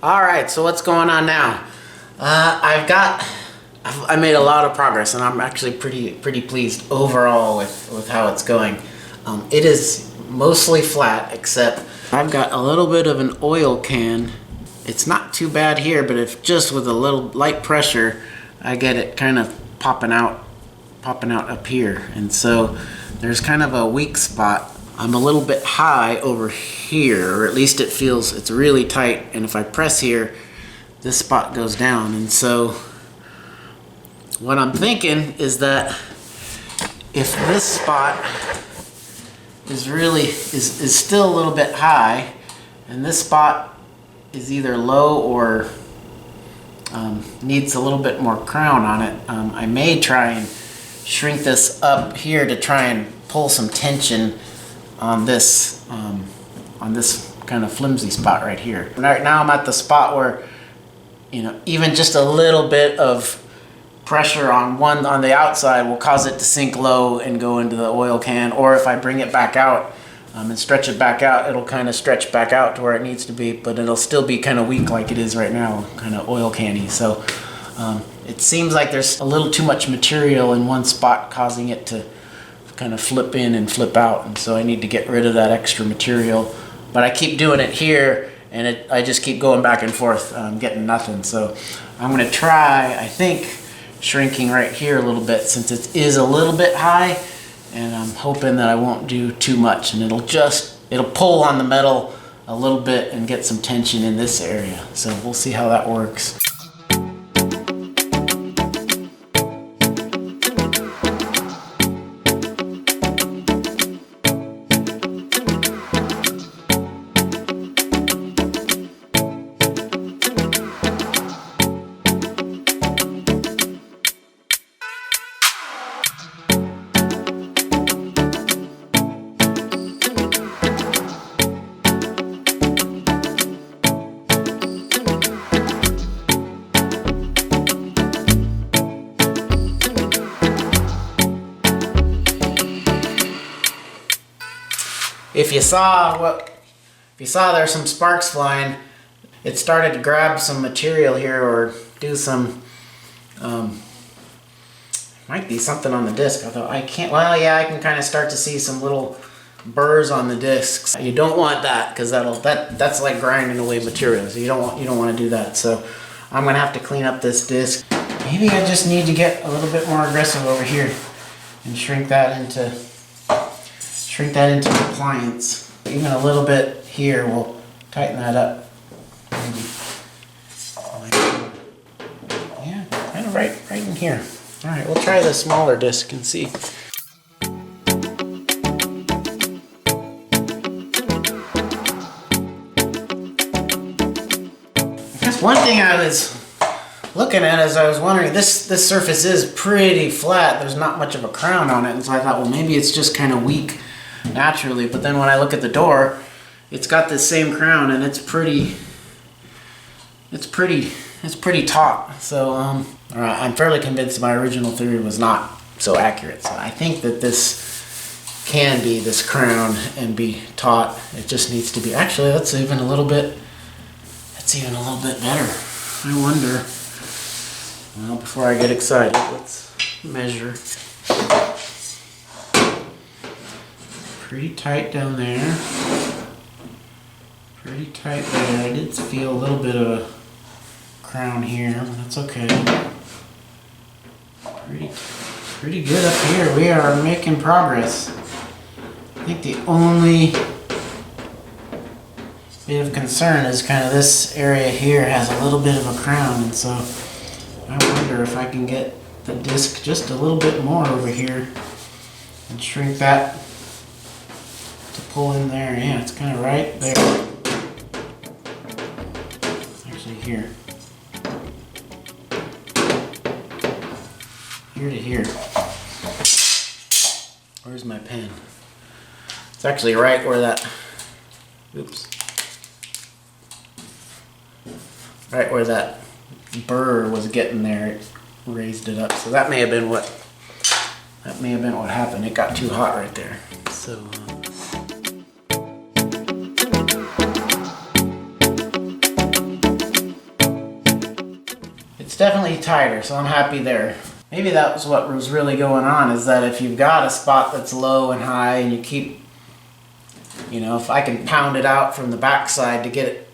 All right, so what's going on now? I made a lot of progress, and I'm actually pretty pleased overall with how it's going. It is mostly flat, except I've got a little bit of an oil can. It's not too bad here, but if just with a little light pressure, I get it kind of popping out up here, and so there's kind of a weak spot. I'm a little bit high over here, or at least it feels it's really tight, and if I press here, this spot goes down. And so what I'm thinking is that if this spot is still a little bit high, and this spot is either low or needs a little bit more crown on it, I may try and shrink this up here to try and pull some tension on this kind of flimsy spot right here. Right now I'm at the spot where, you know, even just a little bit of pressure on the outside will cause it to sink low and go into the oil can, or if I bring it back out and stretch it back out, it'll kind of stretch back out to where it needs to be, but it'll still be kind of weak like it is right now, kind of oil canny. So it seems like there's a little too much material in one spot causing it to kind of flip in and flip out, and so I need to get rid of that extra material. But I keep doing it here, and I just keep going back and forth, getting nothing. So I'm going to try, I think, shrinking right here a little bit, since it is a little bit high, and I'm hoping that I won't do too much, and it'll pull on the metal a little bit and get some tension in this area. So we'll see how that works. If you saw there's some sparks flying, it started to grab some material here or do some, might be something on the disc. Although I can't, well, yeah, I can kind of start to see some little burrs on the discs. You don't want that, because that's like grinding away material. So you don't want to do that. So I'm gonna have to clean up this disc. Maybe I just need to get a little bit more aggressive over here and shrink that into compliance. Even a little bit here will tighten that up. Maybe. Yeah, kind of right in here. All right, we'll try the smaller disc and see. I guess one thing I was looking at is I was wondering, this surface is pretty flat. There's not much of a crown on it, and so I thought, well, maybe it's just kind of weak naturally. But then when I look at the door, it's got this same crown, and it's pretty taut. So all right, I'm fairly convinced my original theory was not so accurate. So I think that this can be this crown and be taut. It just needs to be, actually that's even a little bit better. I wonder, well, before I get excited, let's measure. Pretty tight down there. Pretty tight there. I did feel a little bit of a crown here, but that's okay. Pretty good up here. We are making progress. I think the only bit of concern is kind of this area here has a little bit of a crown, and so I wonder if I can get the disc just a little bit more over here and shrink that to pull in there. Yeah, it's kind of right there. Actually here. Here to here. Where's my pen? It's actually right where that, oops. Right where that burr was getting there, it raised it up. So that may have been what happened. It got too hot right there. So definitely tighter, so I'm happy there. Maybe that was what was really going on, is that if you've got a spot that's low and high and you keep, you know, if I can pound it out from the backside to get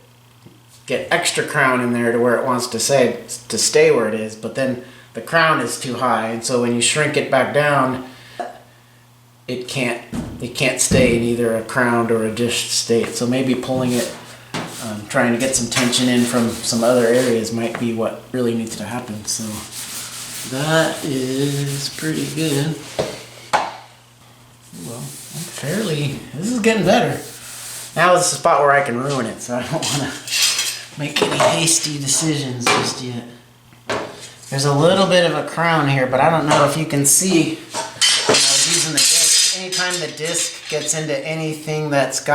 extra crown in there to where it wants to stay where it is, but then the crown is too high, and so when you shrink it back down, it can't stay in either a crowned or a dished state. So maybe pulling it, trying to get some tension in from some other areas might be what really needs to happen. So that is pretty good. Well, this is getting better. Now this is a spot where I can ruin it, so I don't want to make any hasty decisions just yet. There's a little bit of a crown here, but I don't know if you can see when I was using the disc. Anytime the disc gets into anything that's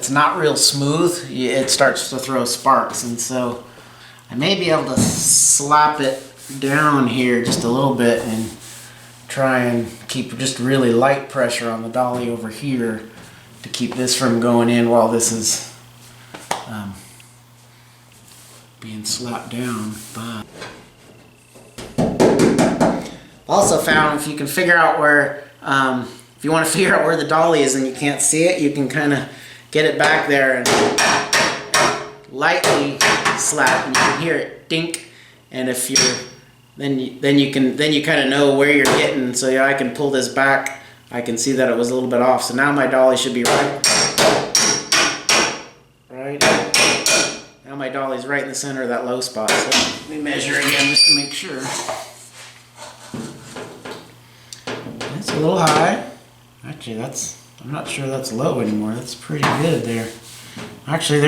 not real smooth, it starts to throw sparks. And so I may be able to slap it down here just a little bit and try and keep just really light pressure on the dolly over here to keep this from going in while this is being slapped down. But also found if you can figure out where, if you want to figure out where the dolly is and you can't see it, you can kind of get it back there and lightly slap, and you can hear it dink. And if you're then you kind of know where you're hitting. So yeah, I can pull this back. I can see that it was a little bit off. So now my dolly should be right. Now my dolly's right in the center of that low spot. So let me measure again just to make sure. It's a little high. Actually, I'm not sure that's low anymore. That's pretty good there. Actually,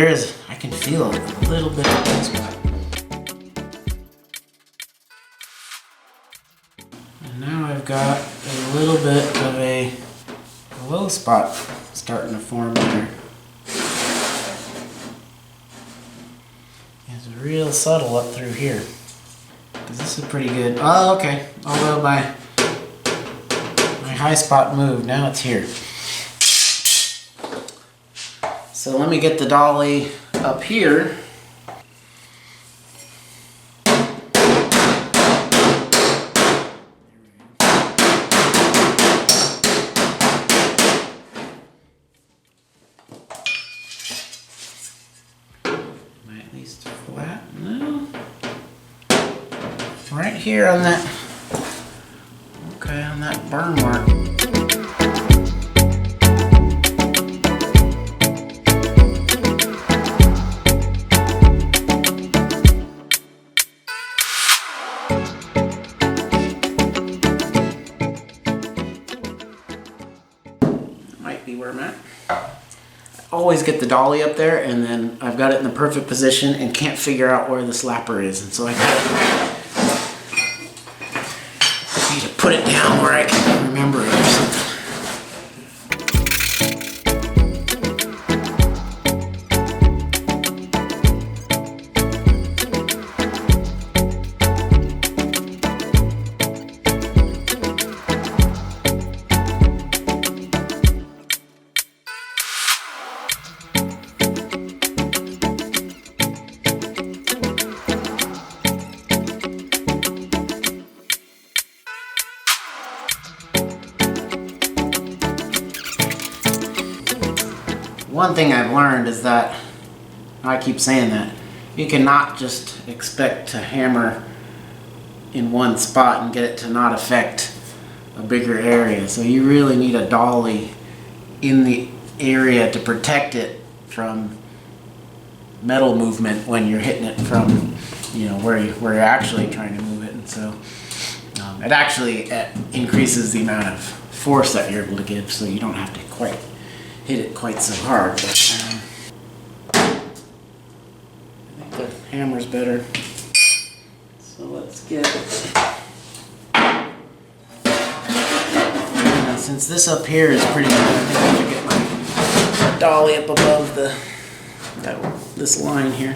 I can feel a little bit of low spot. And now I've got a little bit of a low spot starting to form there. It's real subtle up through here. Because this is pretty good. Oh, okay. Although my high spot moved. Now it's here. So let me get the dolly up here. At least flat. No. Right here on that. Okay, on that burn mark. Might be where I'm at. Always get the dolly up there, and then I've got it in the perfect position and can't figure out where the slapper is, and so I need to put it down where I can remember it or something. One thing I've learned is that, I keep saying that, you cannot just expect to hammer in one spot and get it to not affect a bigger area. So you really need a dolly in the area to protect it from metal movement when you're hitting it from, you know, where you're actually trying to move it. And so it actually increases the amount of force that you're able to give, so you don't have to quite hit it quite so hard. But I think the hammer's better. So let's get, now, since this up here is pretty good, I think I should get my dolly up above this line here.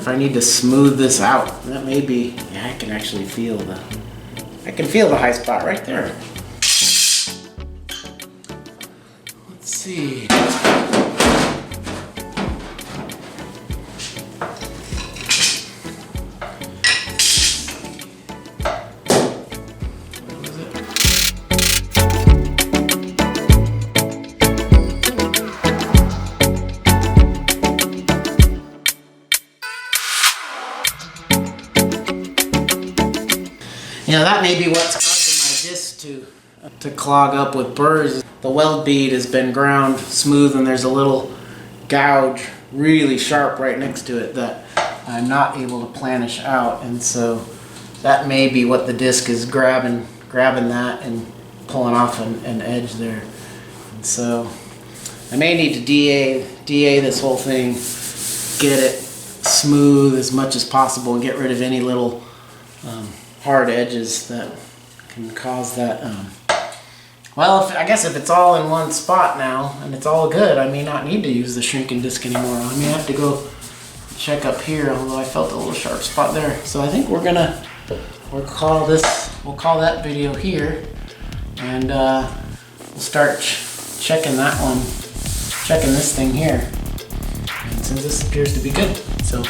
if I need to smooth this out. That may be, yeah, I can actually feel the high spot right there. Let's see. You know, that may be what's causing my disc to clog up with burrs. The weld bead has been ground smooth and there's a little gouge really sharp right next to it that I'm not able to planish out, and so that may be what the disc is grabbing that and pulling off an edge there. And so I may need to DA this whole thing, get it smooth as much as possible and get rid of any little hard edges that can cause that. Well, I guess if it's all in one spot now and it's all good, I may not need to use the shrinking disc anymore. I may have to go check up here, although I felt a little sharp spot there. So I think we'll call that video here, and we'll start checking this thing here. And since this appears to be good, so